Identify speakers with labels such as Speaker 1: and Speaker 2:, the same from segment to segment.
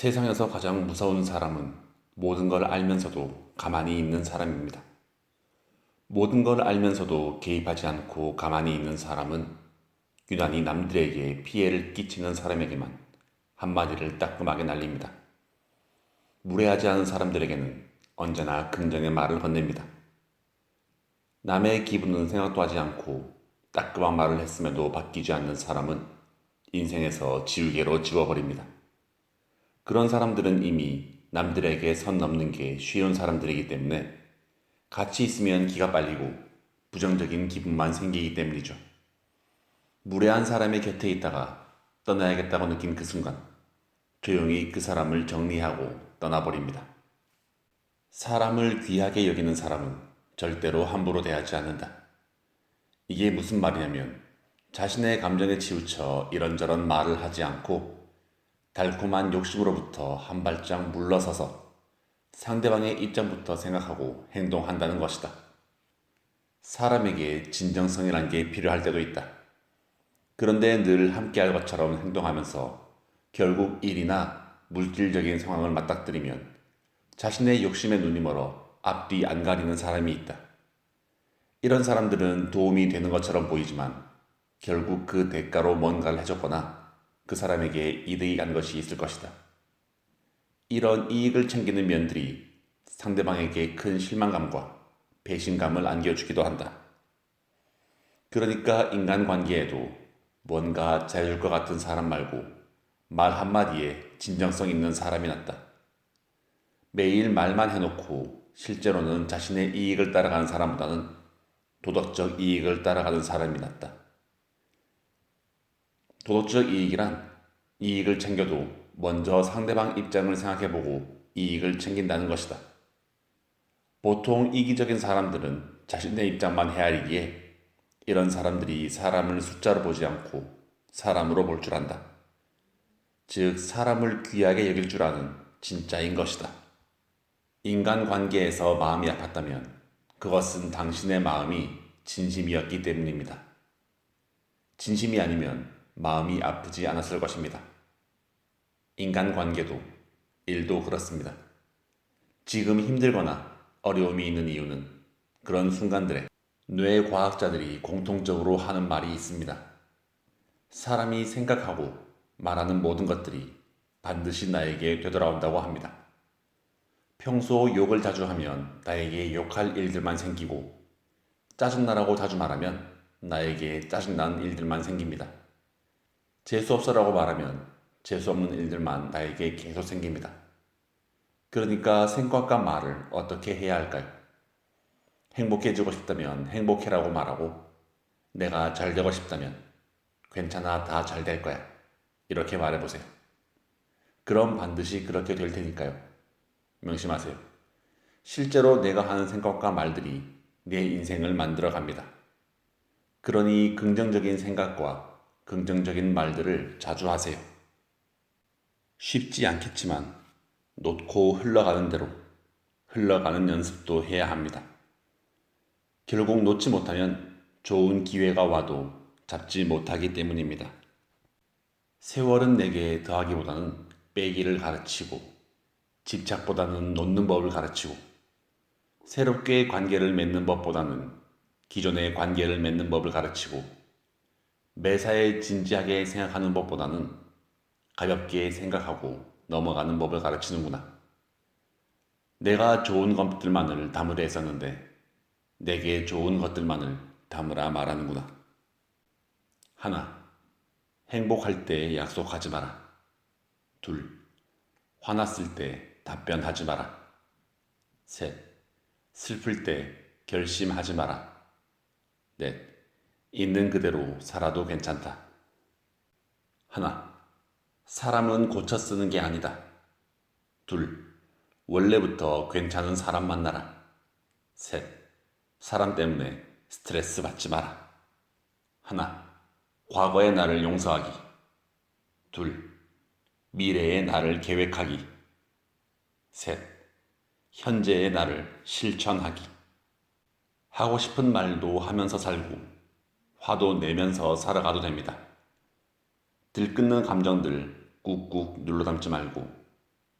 Speaker 1: 세상에서 가장 무서운 사람은 모든 걸 알면서도 가만히 있는 사람입니다. 모든 걸 알면서도 개입하지 않고 가만히 있는 사람은 유난히 남들에게 피해를 끼치는 사람에게만 한마디를 따끔하게 날립니다. 무례하지 않은 사람들에게는 언제나 긍정의 말을 건넵니다. 남의 기분은 생각도 하지 않고 따끔한 말을 했음에도 바뀌지 않는 사람은 인생에서 지우개로 지워버립니다. 그런 사람들은 이미 남들에게 선 넘는 게 쉬운 사람들이기 때문에 같이 있으면 기가 빨리고 부정적인 기분만 생기기 때문이죠. 무례한 사람의 곁에 있다가 떠나야겠다고 느낀 그 순간 조용히 그 사람을 정리하고 떠나버립니다. 사람을 귀하게 여기는 사람은 절대로 함부로 대하지 않는다. 이게 무슨 말이냐면 자신의 감정에 치우쳐 이런저런 말을 하지 않고 달콤한 욕심으로부터 한 발짝 물러서서 상대방의 입장부터 생각하고 행동한다는 것이다. 사람에게 진정성이란 게 필요할 때도 있다. 그런데 늘 함께할 것처럼 행동하면서 결국 일이나 물질적인 상황을 맞닥뜨리면 자신의 욕심에 눈이 멀어 앞뒤 안 가리는 사람이 있다. 이런 사람들은 도움이 되는 것처럼 보이지만 결국 그 대가로 뭔가를 해줬거나 그 사람에게 이득이 간 것이 있을 것이다. 이런 이익을 챙기는 면들이 상대방에게 큰 실망감과 배신감을 안겨주기도 한다. 그러니까 인간관계에도 뭔가 잘해줄 것 같은 사람 말고 말 한마디에 진정성 있는 사람이 낫다. 매일 말만 해놓고 실제로는 자신의 이익을 따라가는 사람보다는 도덕적 이익을 따라가는 사람이 낫다. 도덕적 이익이란 이익을 챙겨도 먼저 상대방 입장을 생각해보고 이익을 챙긴다는 것이다. 보통 이기적인 사람들은 자신의 입장만 헤아리기에 이런 사람들이 사람을 숫자로 보지 않고 사람으로 볼 줄 안다. 즉, 사람을 귀하게 여길 줄 아는 진짜인 것이다. 인간관계에서 마음이 아팠다면 그것은 당신의 마음이 진심이었기 때문입니다. 진심이 아니면 마음이 아프지 않았을 것입니다. 인간관계도 일도 그렇습니다. 지금 힘들거나 어려움이 있는 이유는 그런 순간들에 뇌과학자들이 공통적으로 하는 말이 있습니다. 사람이 생각하고 말하는 모든 것들이 반드시 나에게 되돌아온다고 합니다. 평소 욕을 자주 하면 나에게 욕할 일들만 생기고 짜증나라고 자주 말하면 나에게 짜증나는 일들만 생깁니다. 재수없어라고 말하면 재수없는 일들만 나에게 계속 생깁니다. 그러니까 생각과 말을 어떻게 해야 할까요? 행복해지고 싶다면 행복해라고 말하고 내가 잘 되고 싶다면 괜찮아, 다 잘 될 거야. 이렇게 말해보세요. 그럼 반드시 그렇게 될 테니까요. 명심하세요. 실제로 내가 하는 생각과 말들이 내 인생을 만들어 갑니다. 그러니 긍정적인 생각과 긍정적인 말들을 자주 하세요. 쉽지 않겠지만 놓고 흘러가는 대로 흘러가는 연습도 해야 합니다. 결국 놓지 못하면 좋은 기회가 와도 잡지 못하기 때문입니다. 세월은 내게 더하기보다는 빼기를 가르치고 집착보다는 놓는 법을 가르치고 새롭게 관계를 맺는 법보다는 기존의 관계를 맺는 법을 가르치고 매사에 진지하게 생각하는 법보다는 가볍게 생각하고 넘어가는 법을 가르치는구나. 내가 좋은 것들만을 담으려 했었는데 내게 좋은 것들만을 담으라 말하는구나. 하나, 행복할 때 약속하지 마라. 둘, 화났을 때 답변하지 마라. 셋, 슬플 때 결심하지 마라. 넷, 있는 그대로 살아도 괜찮다. 하나, 사람은 고쳐 쓰는 게 아니다. 둘, 원래부터 괜찮은 사람 만나라. 셋, 사람 때문에 스트레스 받지 마라. 하나, 과거의 나를 용서하기. 둘, 미래의 나를 계획하기. 셋, 현재의 나를 실천하기. 하고 싶은 말도 하면서 살고 화도 내면서 살아가도 됩니다. 들끓는 감정들 꾹꾹 눌러 담지 말고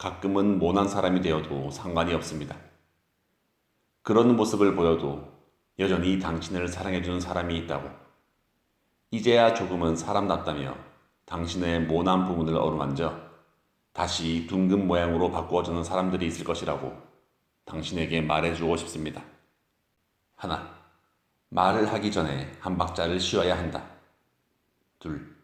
Speaker 1: 가끔은 모난 사람이 되어도 상관이 없습니다. 그런 모습을 보여도 여전히 당신을 사랑해주는 사람이 있다고, 이제야 조금은 사람답다며 당신의 모난 부분을 어루만져 다시 둥근 모양으로 바꾸어주는 사람들이 있을 것이라고 당신에게 말해주고 싶습니다. 하나, 말을 하기 전에 한 박자를 쉬어야 한다. 둘,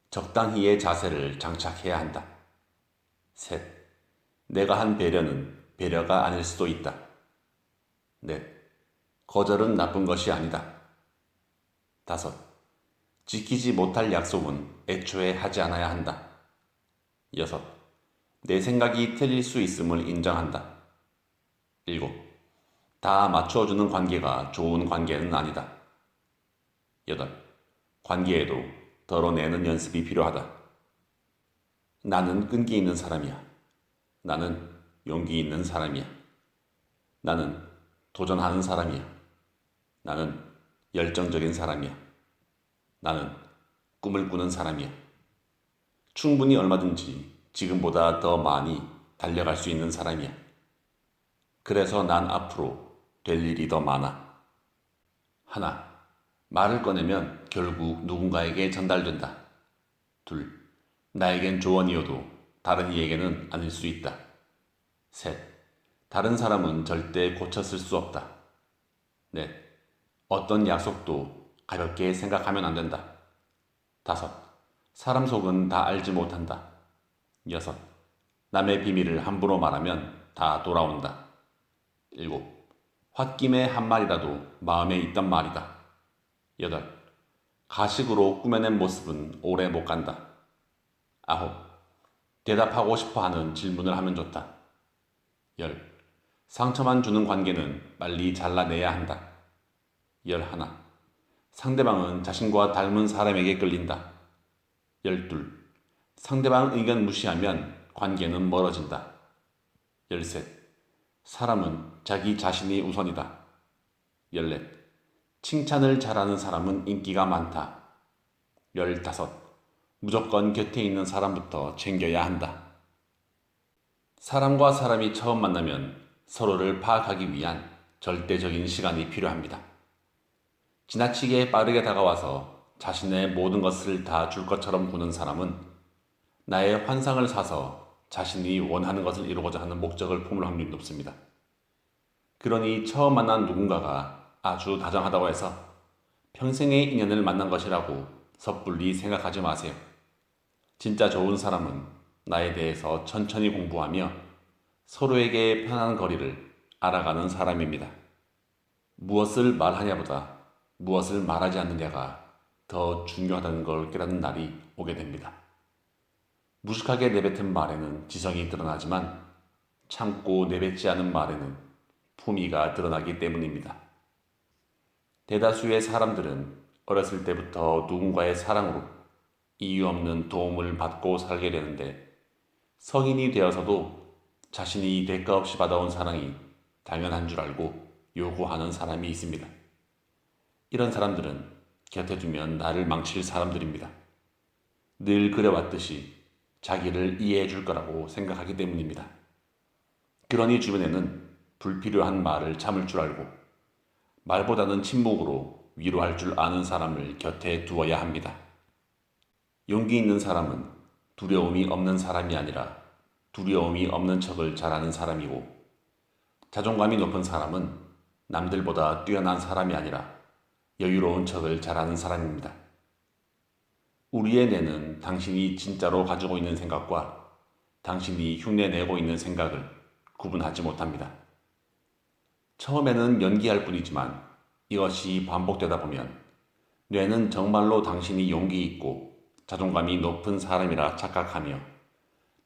Speaker 1: 적당히의 자세를 장착해야 한다. 셋, 내가 한 배려는 배려가 아닐 수도 있다. 넷, 거절은 나쁜 것이 아니다. 다섯, 지키지 못할 약속은 애초에 하지 않아야 한다. 여섯, 내 생각이 틀릴 수 있음을 인정한다. 일곱, 다 맞춰주는 관계가 좋은 관계는 아니다. 여덟, 관계에도 덜어내는 연습이 필요하다. 나는 끈기 있는 사람이야. 나는 용기 있는 사람이야. 나는 도전하는 사람이야. 나는 열정적인 사람이야. 나는 꿈을 꾸는 사람이야. 충분히 얼마든지 지금보다 더 많이 달려갈 수 있는 사람이야. 그래서 난 앞으로 될 일이 더 많아. 하나, 말을 꺼내면 결국 누군가에게 전달된다. 둘, 나에겐 조언이어도 다른 이에게는 아닐 수 있다. 셋, 다른 사람은 절대 고쳤을 수 없다. 넷, 어떤 약속도 가볍게 생각하면 안 된다. 다섯, 사람 속은 다 알지 못한다. 여섯, 남의 비밀을 함부로 말하면 다 돌아온다. 일곱, 홧김에 한 말이라도 마음에 있단 말이다. 여덟, 가식으로 꾸며낸 모습은 오래 못 간다. 아홉, 대답하고 싶어 하는 질문을 하면 좋다. 열, 상처만 주는 관계는 빨리 잘라내야 한다. 열하나, 상대방은 자신과 닮은 사람에게 끌린다. 열둘, 상대방 의견 무시하면 관계는 멀어진다. 열셋, 사람은 자기 자신이 우선이다. 열넷, 칭찬을 잘하는 사람은 인기가 많다. 열다섯, 무조건 곁에 있는 사람부터 챙겨야 한다. 사람과 사람이 처음 만나면 서로를 파악하기 위한 절대적인 시간이 필요합니다. 지나치게 빠르게 다가와서 자신의 모든 것을 다 줄 것처럼 구는 사람은 나의 환상을 사서 자신이 원하는 것을 이루고자 하는 목적을 품을 확률이 높습니다. 그러니 처음 만난 누군가가 아주 다정하다고 해서 평생의 인연을 만난 것이라고 섣불리 생각하지 마세요. 진짜 좋은 사람은 나에 대해서 천천히 공부하며 서로에게 편한 거리를 알아가는 사람입니다. 무엇을 말하냐보다 무엇을 말하지 않느냐가 더 중요하다는 걸 깨닫는 날이 오게 됩니다. 무식하게 내뱉은 말에는 지성이 드러나지만 참고 내뱉지 않은 말에는 품위가 드러나기 때문입니다. 대다수의 사람들은 어렸을 때부터 누군가의 사랑으로 이유 없는 도움을 받고 살게 되는데 성인이 되어서도 자신이 대가 없이 받아온 사랑이 당연한 줄 알고 요구하는 사람이 있습니다. 이런 사람들은 곁에 두면 나를 망칠 사람들입니다. 늘 그래왔듯이 자기를 이해해 줄 거라고 생각하기 때문입니다. 그러니 주변에는 불필요한 말을 참을 줄 알고 말보다는 침묵으로 위로할 줄 아는 사람을 곁에 두어야 합니다. 용기 있는 사람은 두려움이 없는 사람이 아니라 두려움이 없는 척을 잘하는 사람이고, 자존감이 높은 사람은 남들보다 뛰어난 사람이 아니라 여유로운 척을 잘하는 사람입니다. 우리의 뇌는 당신이 진짜로 가지고 있는 생각과 당신이 흉내내고 있는 생각을 구분하지 못합니다. 처음에는 연기할 뿐이지만 이것이 반복되다 보면 뇌는 정말로 당신이 용기 있고 자존감이 높은 사람이라 착각하며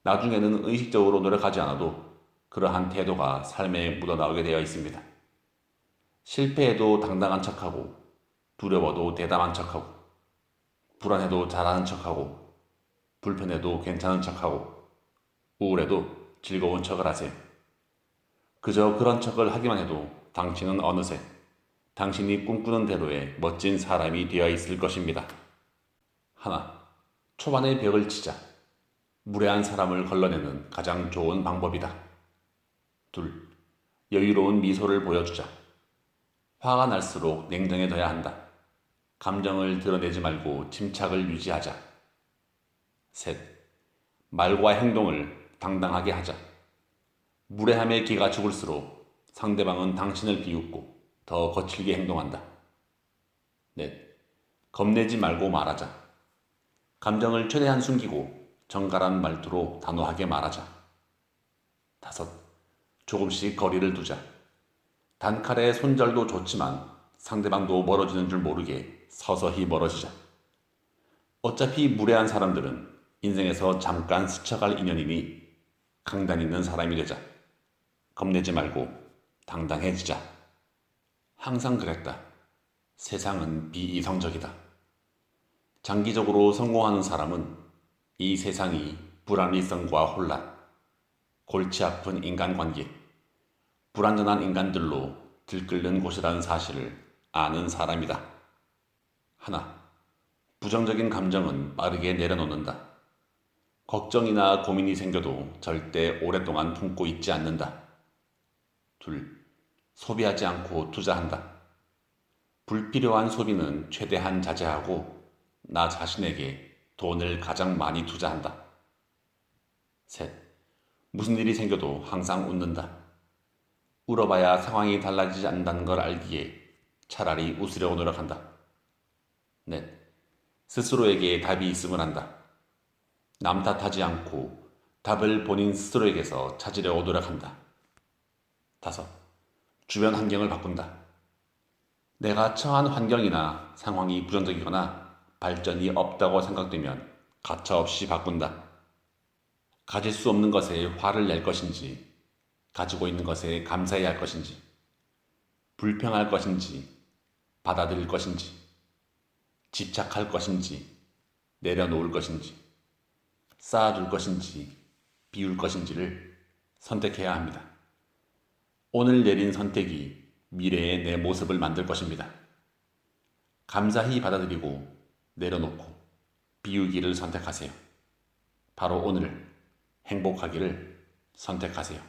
Speaker 1: 나중에는 의식적으로 노력하지 않아도 그러한 태도가 삶에 묻어나오게 되어 있습니다. 실패해도 당당한 척하고 두려워도 대담한 척하고 불안해도 잘하는 척하고 불편해도 괜찮은 척하고 우울해도 즐거운 척을 하세요. 그저 그런 척을 하기만 해도 당신은 어느새 당신이 꿈꾸는 대로의 멋진 사람이 되어 있을 것입니다. 하나, 초반에 벽을 치자. 무례한 사람을 걸러내는 가장 좋은 방법이다. 둘, 여유로운 미소를 보여주자. 화가 날수록 냉정해져야 한다. 감정을 드러내지 말고 침착을 유지하자. 셋, 말과 행동을 당당하게 하자. 무례함에 기가 죽을수록 상대방은 당신을 비웃고 더 거칠게 행동한다. 넷, 겁내지 말고 말하자. 감정을 최대한 숨기고 정갈한 말투로 단호하게 말하자. 다섯, 조금씩 거리를 두자. 단칼에 손절도 좋지만 상대방도 멀어지는 줄 모르게 서서히 멀어지자. 어차피 무례한 사람들은 인생에서 잠깐 스쳐갈 인연이니 강단 있는 사람이 되자. 겁내지 말고 당당해지자. 항상 그랬다. 세상은 비이성적이다. 장기적으로 성공하는 사람은 이 세상이 불합리성과 혼란, 골치 아픈 인간관계, 불완전한 인간들로 들끓는 곳이라는 사실을 아는 사람이다. 하나, 부정적인 감정은 빠르게 내려놓는다. 걱정이나 고민이 생겨도 절대 오랫동안 품고 있지 않는다. 둘, 소비하지 않고 투자한다. 불필요한 소비는 최대한 자제하고 나 자신에게 돈을 가장 많이 투자한다. 셋, 무슨 일이 생겨도 항상 웃는다. 울어봐야 상황이 달라지지 않는다는 걸 알기에 차라리 웃으려고 노력한다. 넷, 스스로에게 답이 있음을 한다. 남 탓하지 않고 답을 본인 스스로에게서 찾으려고 노력한다. 다섯, 주변 환경을 바꾼다. 내가 처한 환경이나 상황이 부정적이거나 발전이 없다고 생각되면 가차없이 바꾼다. 가질 수 없는 것에 화를 낼 것인지, 가지고 있는 것에 감사해야 할 것인지, 불평할 것인지, 받아들일 것인지, 집착할 것인지, 내려놓을 것인지, 쌓아둘 것인지, 비울 것인지를 선택해야 합니다. 오늘 내린 선택이 미래의 내 모습을 만들 것입니다. 감사히 받아들이고 내려놓고 비우기를 선택하세요. 바로 오늘 행복하기를 선택하세요.